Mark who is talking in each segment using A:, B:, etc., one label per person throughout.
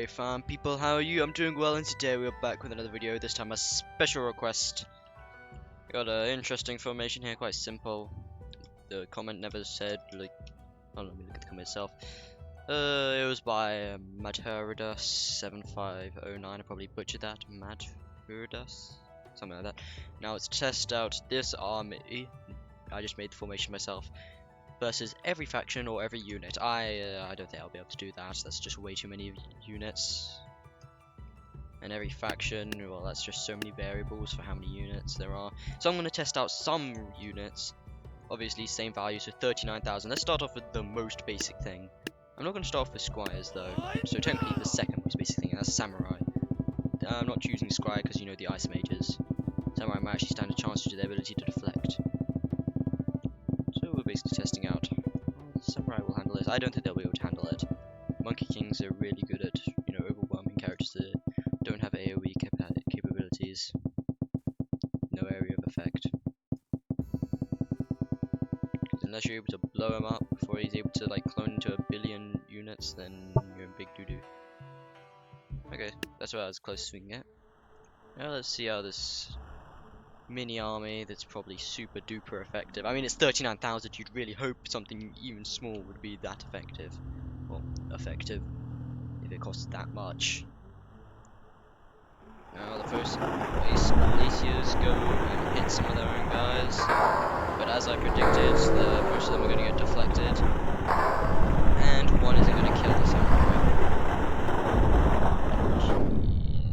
A: Hey fam people, how are you? I'm doing well, and today we're back with another video, this time a special request. Got an interesting formation here, quite simple. The comment never said, like, oh, let me look at the comment itself. It was by Madhuridas7509, I probably butchered that, Madhuridas, something like that. Now let's test out this army, I just made the formation myself, versus every faction or every unit. I don't think I'll be able to do that. That's just way too many units. And every faction, well, that's just so many variables for how many units there are. So I'm going to test out some units. Obviously, same values, so 39,000. Let's start off with the most basic thing. I'm not going to start off with squires though. So technically the second most basic thing, and that's samurai. I'm not choosing squire because you know the ice mages. Samurai might actually stand a chance due to their ability to deflect. So we're basically testing out. Samurai will handle this. I don't think they'll be able to handle it. Monkey Kings are really good at, you know, overwhelming characters that don't have AoE capabilities. No area of effect. Because unless you're able to blow him up before he's able to, like, clone into a billion units, then you're in big doo-doo. Okay, that's about as close as we can get. Now let's see how this mini army that's probably super duper effective. I mean, it's 39,000, you'd really hope something even small would be that effective. Well, effective if it costs that much. Now the first glaciers go and hit some of their own guys, but as I predicted, most of them are going to get deflected, and one isn't going to kill the samurai.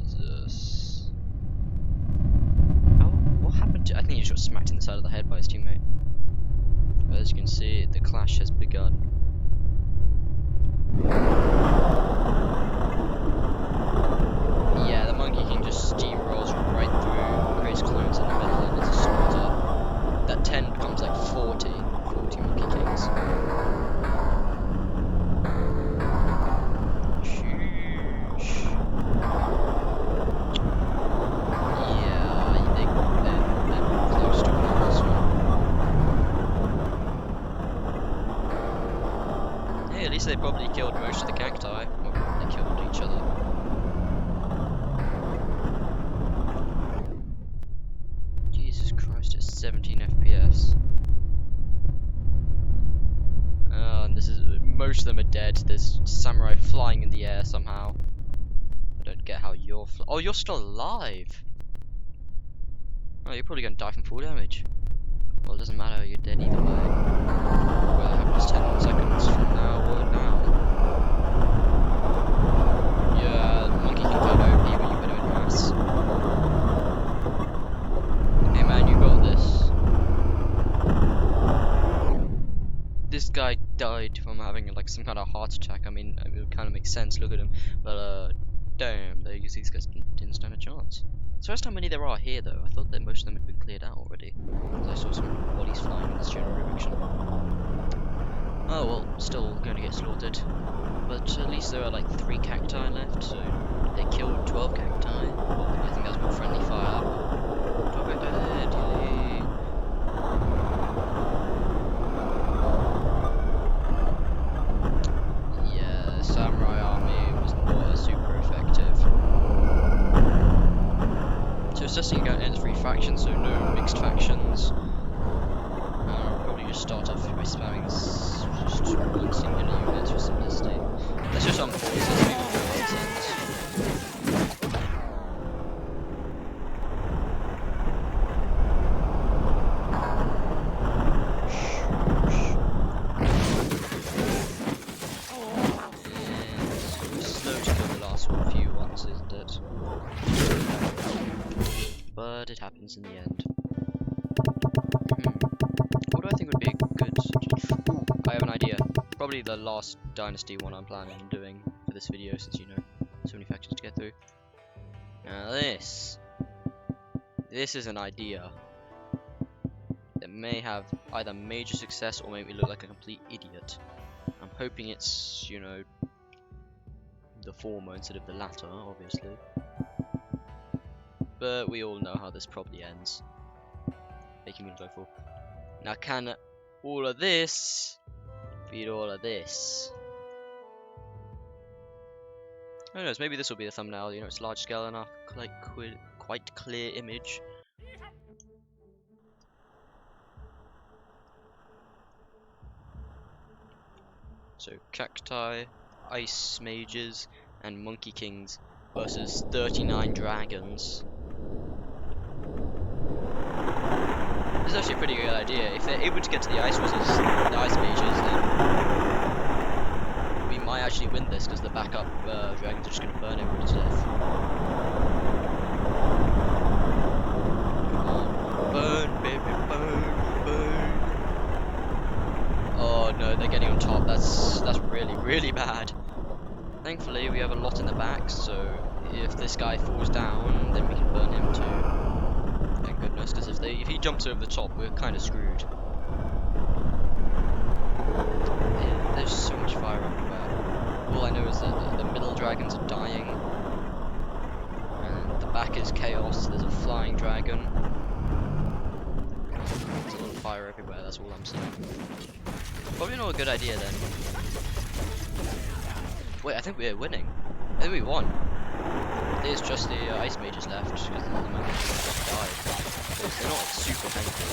A: Jesus. What happened to... I think he just got smacked in the side of the head by his teammate. But as you can see, the clash has begun. Yeah, the Monkey King just steamrolls right through, creates clones in the middle, and it's a slaughter. That 10 becomes like 40 Monkey Kings. Sheesh. Yeah, they're close to killing this one. Hey, at least they probably killed most of the cacti. Well, they killed each other. Jesus Christ, it's 17 FPS. And this is... most of them are dead. There's samurai flying in the air somehow. I don't get how you're oh, you're still alive! Oh, you're probably gonna die from full damage. Well, it doesn't matter, you're dead either way. Whether it happens 10 seconds from now or now. Yeah, the Monkey King got OP, but you better do mass. Hey man, you got this. This guy died from having like some kind of heart attack. I mean, it kind of makes sense, look at him. But damn, these guys didn't stand a chance. So that's how many there are here though. I thought that most of them had been cleared out already. I saw some bodies flying in this general direction. Oh well, still going to get slaughtered. But at least there are like 3 cacti left, so they killed 12 cacti. Well, I think that was more friendly fire. 12 cacti dead, yay. Yeah, the samurai army was not super effective. So it's just testing out N3 factions, so no mixed factions. I'll probably just start off by spamming just one singular unit for simplicity. Let's just unpause this, maybe no nonsense. Slow to kill the last few ones, isn't it? But it happens in the end. What do I think would be a good... Ooh, I have an idea. Probably the last dynasty one I'm planning on doing for this video, since you know, so many factions to get through. Now this is an idea that may have either major success or make me look like a complete idiot. I'm hoping it's, you know, the former instead of the latter, obviously. But we all know how this probably ends. Making me joyful. Now can all of this beat all of this? Who knows, maybe this will be the thumbnail, you know, it's large scale enough, quite clear image. So, cacti, ice mages, and monkey kings versus 39 dragons. This is actually a pretty good idea. If they're able to get to the ice wizards, the ice mages, then we might actually win this, because the backup dragons are just going to burn everyone to death. Come on. Burn, baby, burn, burn. Oh no, they're getting on top. That's really, really bad. Thankfully, we have a lot in the back, so if this guy falls down, then we can burn him too. Thank goodness, because if he jumps over the top, we're kind of screwed. Yeah, there's so much fire everywhere. All I know is that the middle dragons are dying, and the back is chaos. There's a flying dragon. There's a lot of fire everywhere. That's all I'm seeing. Probably not a good idea then. Wait, I think we're winning. I think we won. There's just the ice mages left, because the monkeys just died. Because they're not super tanky.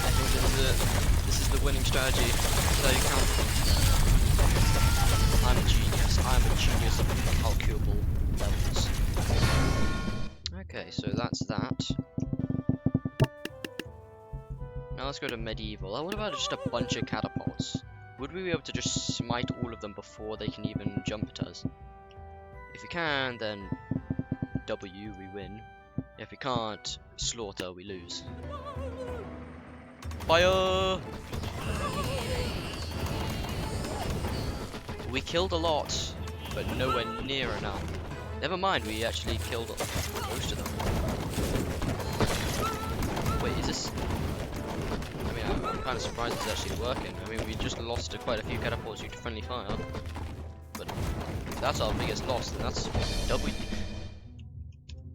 A: I think this is the winning strategy. This is how you count things. I'm a genius. I'm a genius of incalculable levels. Okay, so that's that. Now let's go to medieval. What about just a bunch of catapults? Would we be able to just smite all of them before they can even jump at us? If we can, then W, we win. If we can't, slaughter, we lose. Fire! We killed a lot, but nowhere near enough. Never mind, we actually killed most of them. Wait, is this... I'm kind of surprised it's actually working. I mean, we just lost to quite a few catapults due to friendly fire. But if that's our biggest loss, then that's W.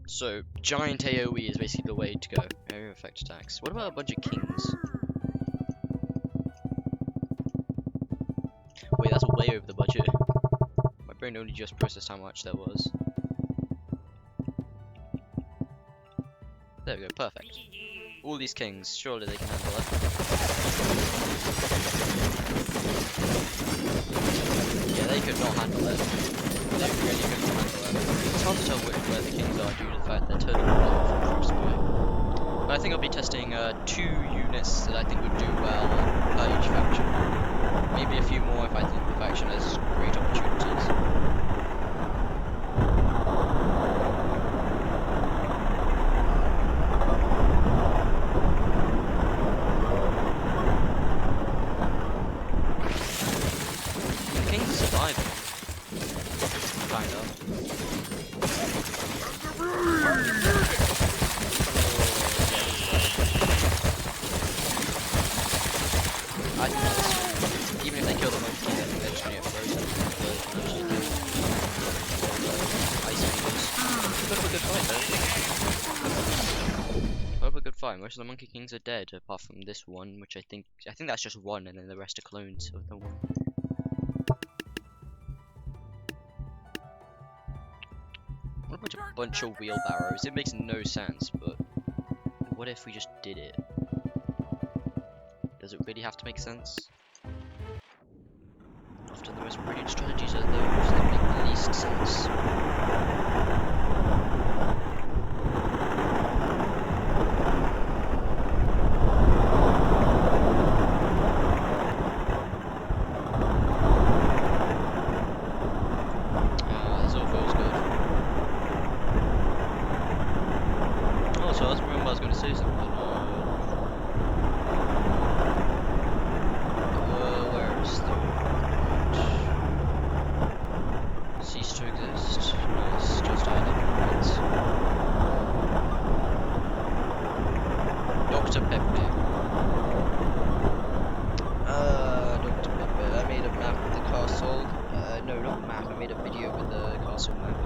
A: So, giant AoE is basically the way to go. Area effect attacks. What about a bunch of kings? Wait, that's way over the budget. My brain only just processed how much there was. There we go, perfect. All these kings, surely they can handle it. Yeah, they could not handle it. They really couldn't handle it. It's hard to tell where the kings are due to the fact they're turning around from troops away. But I think I'll be testing 2 units that I think would do well per each faction. Maybe a few more if I think the faction has great opportunities. Even if they kill the monkey king, I think they're just gonna get frozen. Ice beaters. Put up a good fight though. Put up a good fight. Most of the monkey kings are dead, apart from this one, which I think that's just one, and then the rest are clones of the one. What about a bunch of wheelbarrows? It makes no sense, but what if we just did it? Does it really have to make sense? Often the most brilliant strategies are those that make the least sense. This all feels good. Oh, so I remember I was going to say something. Cease to exist. Nice, just island. Dr. Pepe. Dr. Pepe. I made a map of the castle. No, not a map. I made a video with the castle map.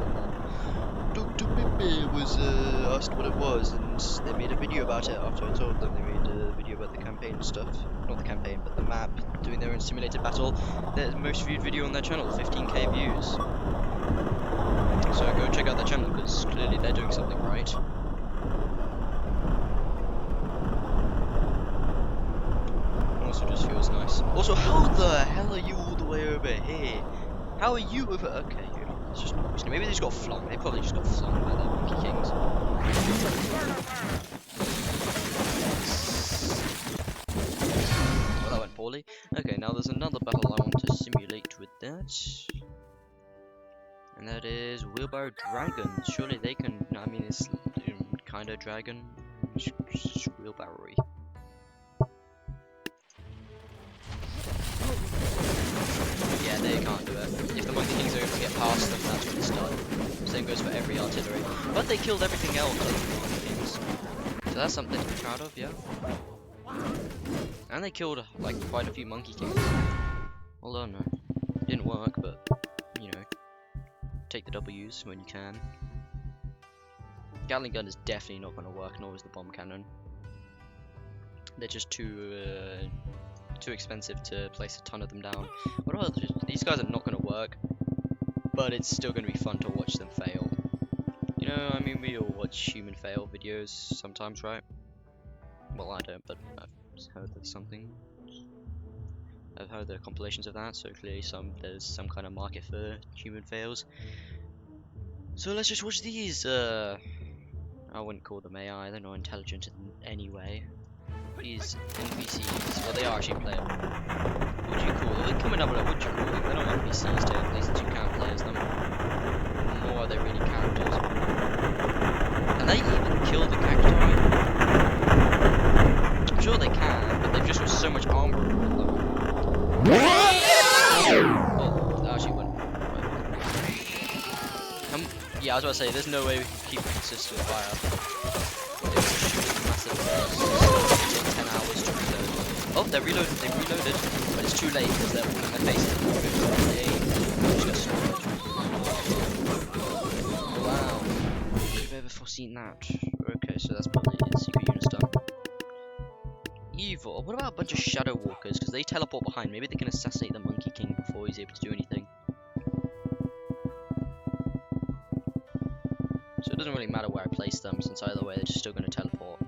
A: Dr. Pepe was asked what it was, and they made a video about it after I told them. They made a video video about the campaign stuff. Not the campaign, but the map, doing their own simulated battle. Their most viewed video on their channel, 15k views. So go check out their channel, because clearly they're doing something right. Also just feels nice. Also, how the hell are you all the way over here? How are you over? Okay, it's just maybe they just got flung. They probably just got flung by their monkey kings. Well, that went poorly. Okay, now there's another battle I want to simulate with that. And that is wheelbarrow dragons. Surely they can. I mean, it's kind of dragon. It's wheelbarrow-y. Yeah, they can't do it. If the monkey kings are able to get past them, that's when it's done. Same goes for every artillery. But they killed everything else other than the monkey kings. So that's something to be proud of, yeah. And they killed like quite a few monkey kings. Well done. Didn't work, but you know, take the W's when you can. Gatling gun is definitely not going to work, nor is the bomb cannon. They're just too expensive to place a ton of them down. What about these guys are not going to work, but it's still going to be fun to watch them fail. You know, I mean, we all watch human fail videos sometimes, right? Well, I don't, but I've heard of something. I've heard the compilations of that, so clearly there's some kind of market for human fails. So let's just watch these. I wouldn't call them AI, they're not intelligent in any way. These NPCs, well, they are actually playable. Would you call them? Comment down below, would you call them? They're not NPCs, technically, since you can't play as them. Nor are they really characters. Can they even kill the cacti? I'm sure they can, but they've just got so much armor on them. Oh, that actually went. Yeah, I was about to say, there's no way we can keep a consistent fire. They will shoot massive bursts. It'll take 10 hours to reload. Oh, they're reloaded. They've reloaded, but it's too late because they're all in their faces. They just got destroyed. Wow. Should have ever foreseen that. Okay, so that's probably the secret unit's done. Evil. What about a bunch of shadow walkers? Because they teleport behind. Maybe they can assassinate the monkey king before he's able to do anything. So it doesn't really matter where I place them, since either way they're just still going to teleport.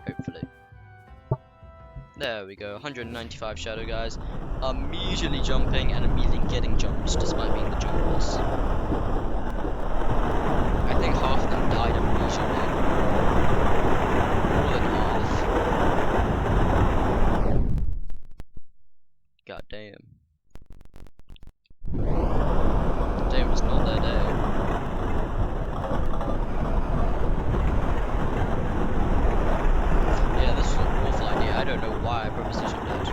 A: Hopefully. There we go, 195 shadow guys. Immediately jumping and immediately getting jumps, despite being the jumpers. I think half of them died immediately. More than half. God damn. Damn, it's not their day. I don't know why I propositioned that.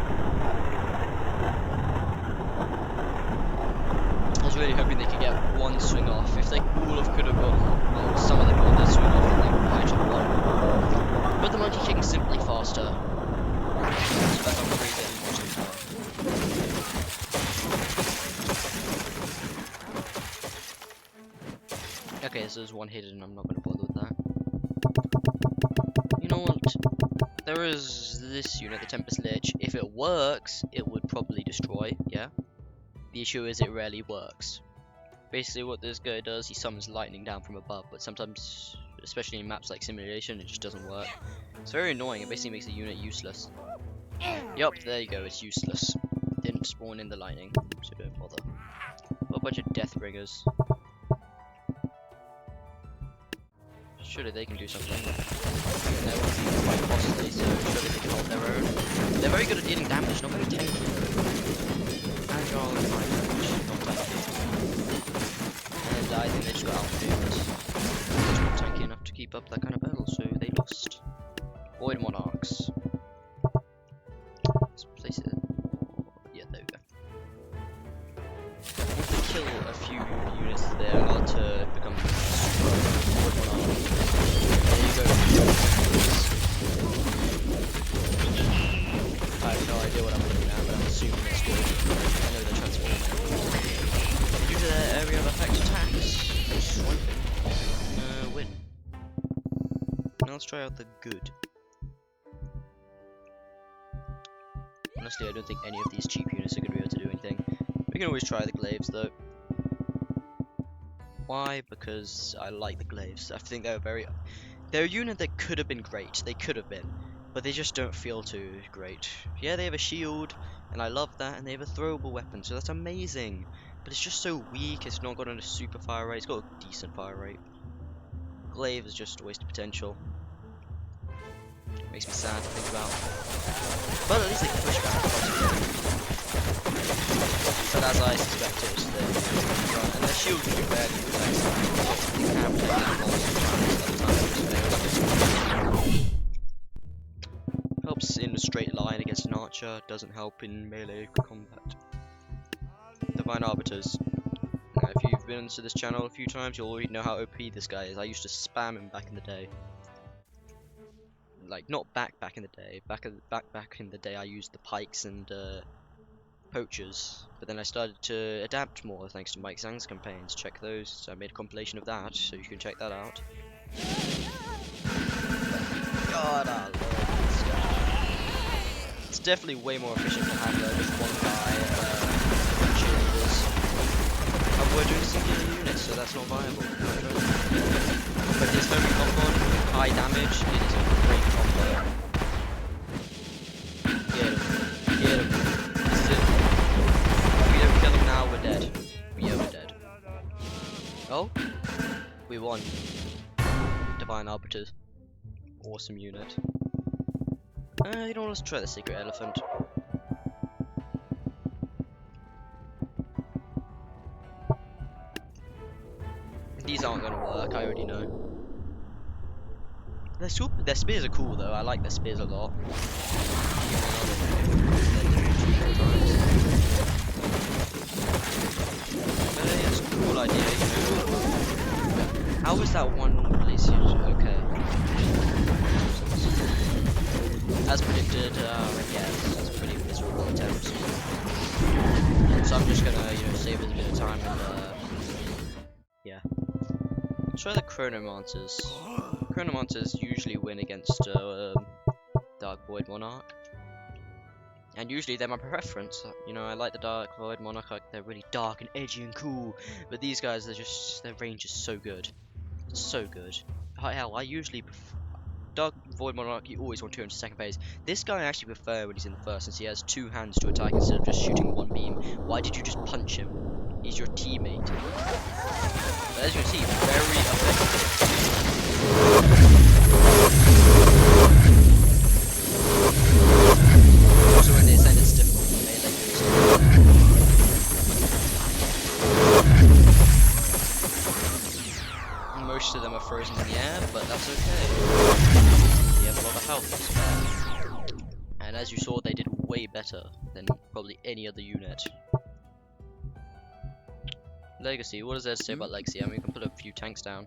A: I was really hoping they could get one swing off. If they all could have got, well, some of them got their swing off, then they might have won. But the monkey king's simply faster. So that's not really getting more so far. Okay, so there's one hidden, and I'm not going to bother with that. You know what? There is this unit, the Tempest Lich. If it works, it would probably destroy, yeah? The issue is it rarely works. Basically what this guy does, he summons lightning down from above, but sometimes, especially in maps like Simulation, it just doesn't work. It's very annoying, it basically makes the unit useless. Yup, there you go, it's useless. Didn't spawn in the lightning, so don't bother. Got a bunch of Deathbringers. Surely they can do something. They're quite costly, so surely they can hold their own. They're very good at dealing damage, not very tanky. Agile and high damage, not tanky. And I think they just got outfielded. They're not tanky enough to keep up that kind of battle, so they lost. Void Monarchs. Let's place it. Yeah, there we go. If we kill a few units there are to become Void Monarchs. There you go. I have no idea what I'm looking at, but I'm assuming it's good. I know they're transforming. Due to their area of effect attacks, swiping. Win. Now let's try out the good. Honestly, I don't think any of these cheap units are going to be able to do anything. We can always try the glaives though. Why? Because I like the glaives. I think they're a unit that could have been great. They could have been, but they just don't feel too great. Yeah, they have a shield, and I love that, and they have a throwable weapon, so that's amazing. But it's just so weak. It's not got a super fire rate. It's got a decent fire rate. Glaive is just a waste of potential. Makes me sad to think about. But at least they can push back. But as I suspected, and their shield can do barely protect them. They can play that multiple helps in a straight line against an archer, doesn't help in melee combat. Divine Arbiters. Now, if you've been to this channel a few times, you'll already know how OP this guy is. I used to spam him back in the day. Like, not back in the day. Back in the day, I used the pikes and poachers. But then I started to adapt more thanks to Mike Zhang's campaigns. Check those. So I made a compilation of that, so you can check that out. God, I love this guy. It's definitely way more efficient to have just one guy cheerleaders. And we're doing singular units, so that's not viable. But this homing combo with high damage, it is a great combo. Get him. Get him. This is it. If we don't kill him now, we're dead. Yeah, we're dead. Oh? We won. Divine Arbiters. Awesome unit. You know, let's try the Secret Elephant. These aren't gonna work, I already know. Their spears are cool though, I like their spears a lot. It's a cool idea, you know. How was that one release? Okay. As predicted, yes, that's a pretty miserable attempt. So I'm just gonna, you know, save us a bit of time and, yeah. Let's try the Chronomancers. Chronomancers usually win against, Dark Void Monarch. And usually they're my preference. You know, I like the Dark Void Monarch, like they're really dark and edgy and cool. But these guys, their range is so good. It's so good. Hell, I usually prefer Dark Void Monarch, you always want to go into second phase. This guy I actually prefer when he's in the first, since he has two hands to attack instead of just shooting one beam. Why did you just punch him? He's your teammate. But as you can see, very effective. Also when they ascend, it's difficult for melee units. Most of them are frozen in the air, but that's okay. They have a lot of health to spare. And as you saw, they did way better than probably any other unit. Legacy, what does there say about Legacy? I mean, we can put a few tanks down.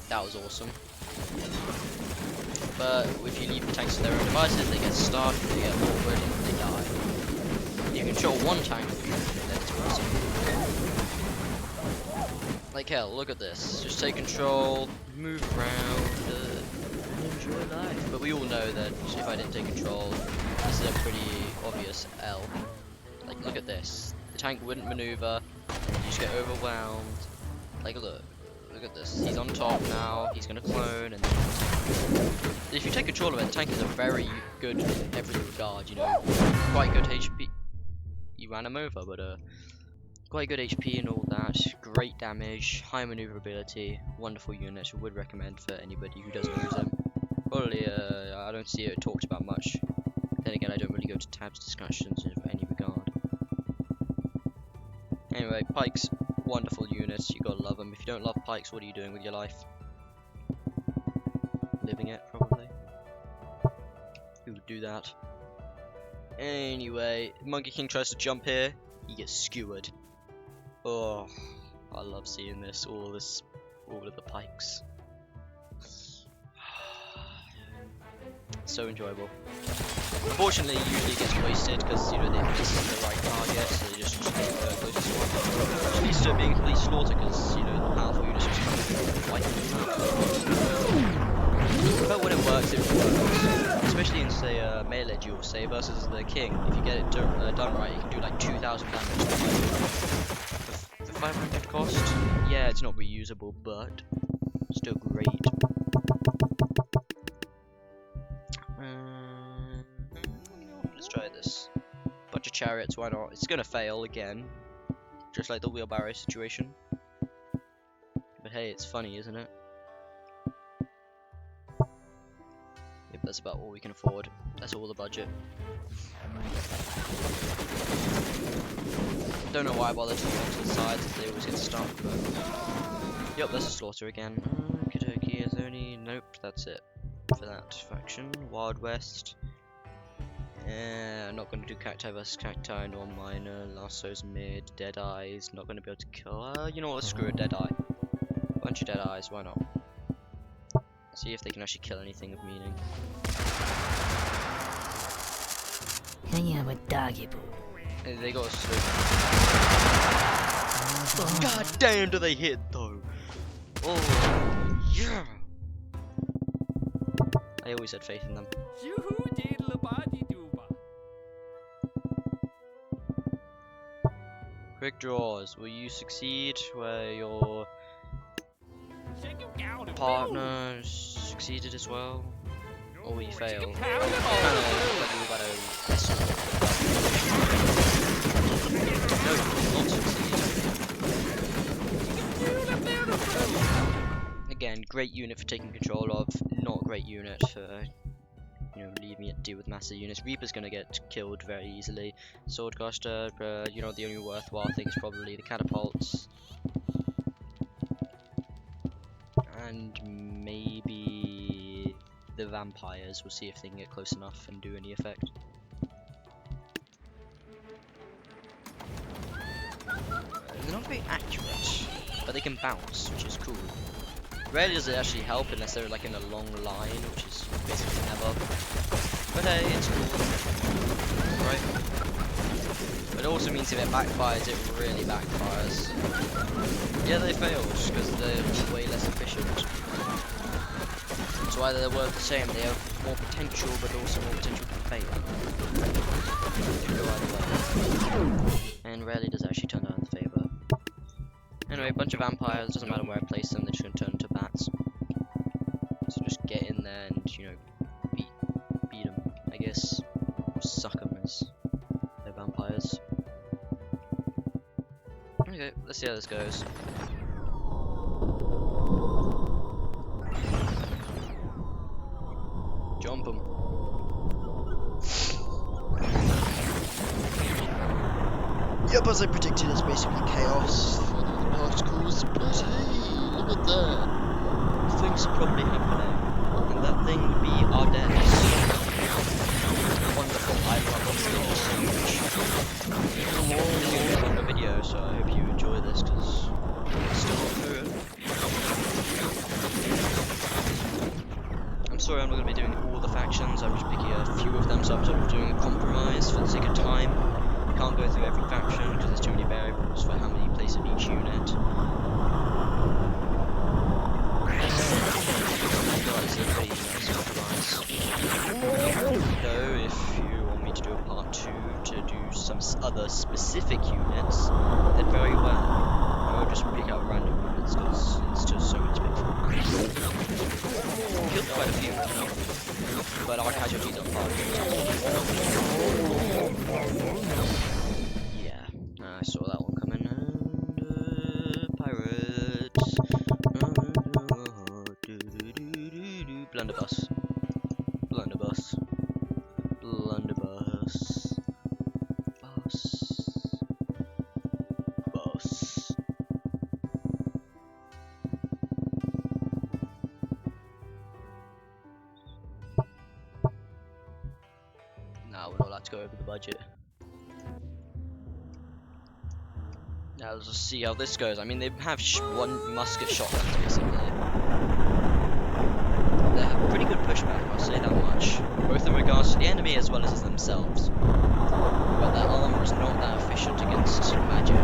A: That was awesome. But if you leave the tanks to their own devices, they get stuck, they get awkward, and they die. You control one tank, then it's awesome. Like hell, look at this. Just take control, move around, and enjoy life. But we all know that if I didn't take control, this is a pretty obvious L. Like, look at this. The tank wouldn't maneuver, you just get overwhelmed. Like, look at this. He's on top now, he's gonna clone, and then if you take control of it, the tank is a very good in every regard, you know. Quite good HP. You ran him over, but quite good HP and all that, great damage, high maneuverability, wonderful unit, would recommend for anybody who doesn't use them. Probably, I don't see it talked about much. Then again, I don't really go to tabs discussions in any regard. Anyway, pikes, wonderful units, you gotta love them. If you don't love pikes, what are you doing with your life? Living it, probably. Who would do that? Anyway, Monkey King tries to jump here, he gets skewered. Oh, I love seeing this, all of the pikes. So enjoyable. Unfortunately, usually it gets wasted because, you know, they just hit the right target, so they just shoot the closest one. Which leads to it being complete slaughter because, you know, the powerful units just come and wipe them out. But when it works, it works. Especially in, say, melee duel, say, versus the king. If you get it done right, you can do like 2,000 damage. The 500 cost? Yeah, it's not reusable, but still great. Let's try this. Bunch of chariots, why not? It's gonna fail again. Just like the wheelbarrow situation. But hey, it's funny, isn't it? Yep, that's about all we can afford. That's all the budget. Don't know why I bothered to go to the sides if they always get stuck, but... Yep, there's a slaughter again. Okie is only... Nope, that's it for that faction. Wild West. I'm not going to do cacti versus cacti, nor minor. Lasso's mid. Deadeye's not going to be able to kill. You know what? Screw a Deadeye. Bunch of Deadeyes, why not? See if they can actually kill anything of meaning. They got a slow. God damn, do they hit though? Oh yeah! I always had faith in them. Quick draws. Will you succeed where your partner succeeded as well? Or will you fail? No, not succeed. Again, great unit for taking control of, not great unit for, you know, leaving it to deal with massive units. Reaper's gonna get killed very easily. Swordcaster, you know, the only worthwhile thing is probably the catapults. And maybe the vampires. We'll see if they can get close enough and do any effect. They're not very accurate, but they can bounce, which is cool. Rarely does it actually help unless they're like in a long line, which is basically never. But hey, it's cool, right? But it also means if it backfires, it really backfires. Yeah, they failed because they're way less efficient. So either they're worth the same, they have more potential, but also more potential to fail. They go either way. And rarely does it actually turn out in favour. Anyway, a bunch of vampires, doesn't matter where I place them, they're just going to turn into bats. So just get in there and, you know, beat them, I guess. Or suck them as they're vampires. Okay, let's see how this goes. Jump them. Yep, as I predicted, it's basically chaos. Particles, but hey, look at that. Things are probably happening. And that thing would be our deaths. Wonderful, I love this so much. This is a longer video, so I hope you enjoy this, because I'm still not through it. I'm sorry I'm not going to be doing all the factions, I'm just picking a few of them, so I'm sort of doing a compromise for the sake of time. Can't go through every faction because there's too many variables for how many you place in each unit. Though, if you want me to do a part 2 to do some other specific units, then very well. I will just pick out random units because it's just so much better. Killed quite a few, but our casualties are far. Yeah, I saw that one coming. And pirates. Blunderbuss. Blunderbuss. Blunderbuss. Bus. Bus. Nah, we're not allowed to go over the budget. Now let's just see how this goes. I mean, they have one musket shotguns basically. They have pretty good pushback, I'll say that much. Both in regards to the enemy as well as themselves. But their armor is not that efficient against magic.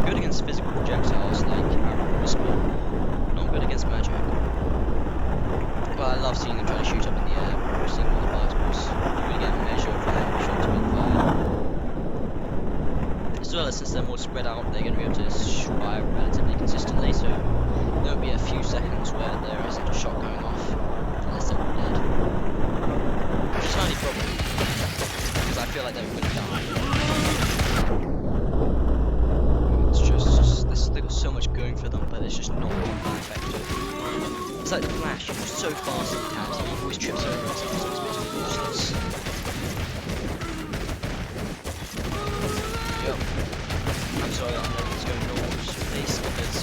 A: Good against physical projectiles like arrows, but not good against magic. But I love seeing them try to shoot up in the air, seeing all the particles. You're going to get a measure of how shots will fire. As well as since they're more spread out, they're going to be able to fire relatively consistently, so there will be a few seconds where there isn't a shot going off, unless they're all dead. Which is a tiny problem, because I feel like they're going to die. It's just they've got so much going for them, but it's just not that effective. It's like the Flash, he's so fast in the tabs, he always trips over himself, so it's basically useless. Yep. I'm sorry, I know it's going normal space because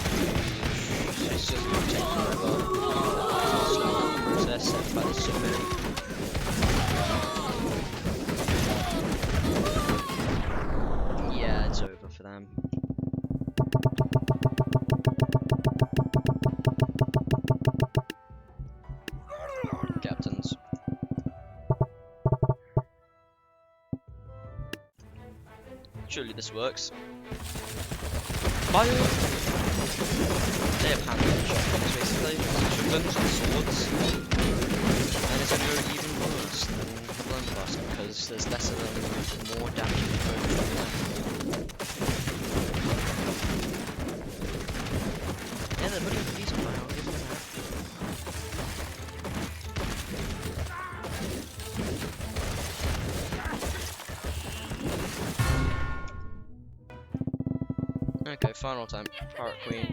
A: it's just going to take forever. Slow down the process, but there's so many. Yeah, it's over for them. Captains. Surely this works. Fire! They have handheld shotguns basically. Shotguns and swords. And it's going to go even worse than the blunderbuss because there's less of them, more damage to go from them. Yeah, they're putting up a decent fire, I'll give them that. Okay, final time. Pirate Queen.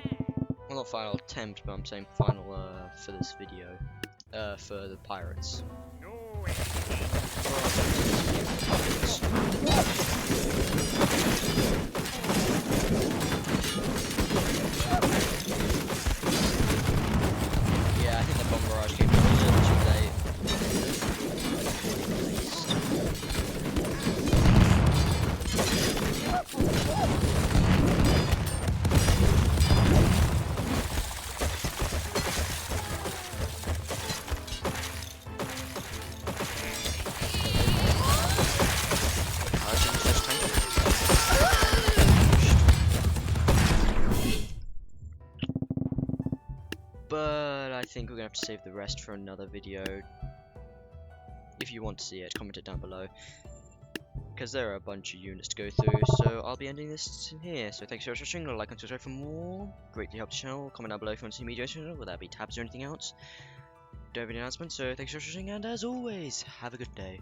A: Well, not final attempt, but I'm saying final for this video. For the pirates. Yeah, I think the bomb barrage came a little too late. But I think we're gonna have to save the rest for another video. If you want to see it, comment it down below. Because there are a bunch of units to go through, so I'll be ending this here. So thanks so much for watching, like and subscribe for more. Greatly helps the channel. Comment down below if you want to see me do channel, whether that be tabs or anything else. Don't have any announcements, so thanks so much for watching, and as always, have a good day.